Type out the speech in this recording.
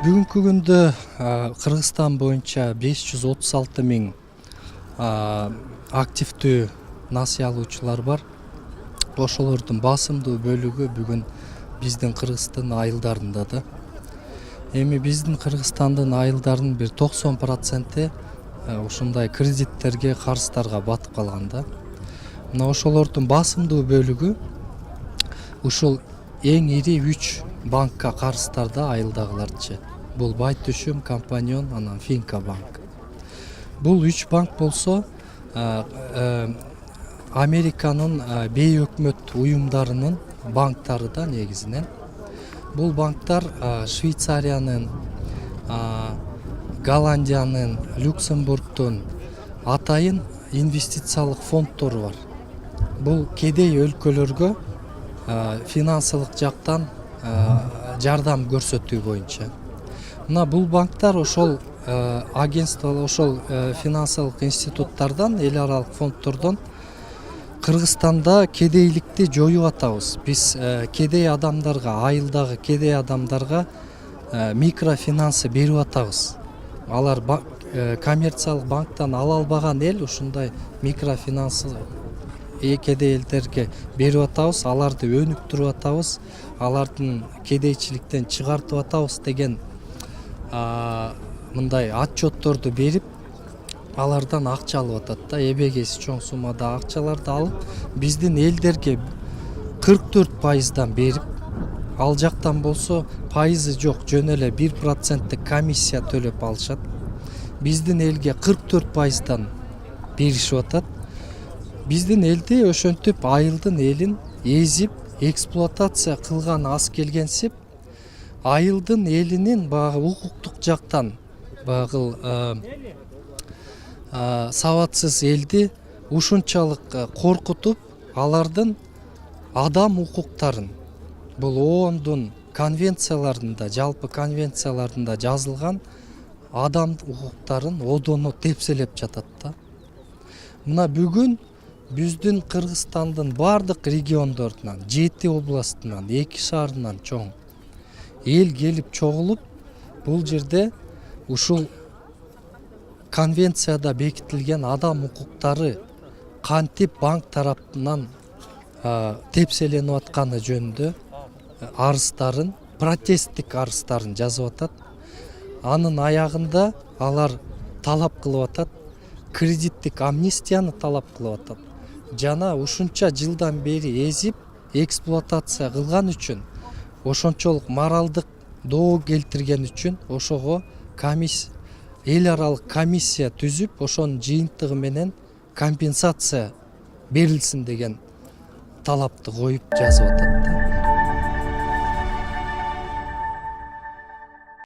Бүгүнкү күндө Кыргызстан боюнча 536 миң активдүү насыя алуучулар бар. Ошолордун басымдуу бөлүгү бүгүн биздин Кыргызстан айылдарында да. Эми биздин Кыргызстандын айылдарынын бир 90% ушундай кредиттерге, карыздарга батып калган да. Мына ошолордун басымдуу бөлүгү ушул эң ири 3 банкка карыздарда айылдагыларчы. Бул Байтүшүм, Компаньон, анан Финка банк. Бул 3 банк болсо Американын бейөкмөт уюмдарынын банктары да негизинен. Бул банктар Швейцариянын, Голландиянын, Люксембургдун атайын инвестициялык фонддору бар. Бул кедей өлкөлөргө финансылык жактан жардам көрсөтүү боюнча. Мына бул банктар ошол агентство, ошол финансылык институттардан, эл аралык фонддордон Кыргызстанда кедейликти жоюп атабыз. Биз кедей адамдарга, айылдагы кедей адамдарга микрофинансы берип атабыз. Алар коммерциялык банктан ала албаган эл ушундай микрофинансы кедей элдерге берип атабыз, аларды өнүктүрүп атабыз, алардын кедейчиликтен чыгартып атабыз деген мындай отчетторду берип, алардан акча алып атат да, эбегеси чоң суммада акчаларды алып, биздин элдерге 44%дан берип, ал жактан болсо пайызы жок, жөн эле 1% комиссия төлөп алышат. Биздин элге 44%дан беришип атат. Биздин элди ошентип айылдын элин эзип, эксплуатация кылган аз келгенсип, айылдын элинин баягы укуктук жактан багыл сабатсыз элди ушунчалык коркутуп, алардын адам укуктарын, бул ООНдун конвенцияларында, жалпы конвенцияларында жазылган адам укуктарын одоно тепселеп жатат да. Мына бүгүн биздин Кыргызстандын бардык региондорунан, 7 областынан, 2 шаарынан чоң эл келип чогулуп, бул жерде ушул конвенцияда бекитилген адам укуктары кантип банк тараптан тепселенип атканы жөнүндө арыздарын, протесттик арыздарын жазып атат. Анын аягында алар талап кылып атат, кредиттик амнистияны талап кылып атат. Жана ушунча жылдан бери эзип, эксплуатация кылган үчүн, ошончолук моралдык доо келтирген үчүн ошого эл аралык комиссия түзүп, ошонун жыйынтыгы менен компенсация берилсин деген талапты коюп жазып атат да.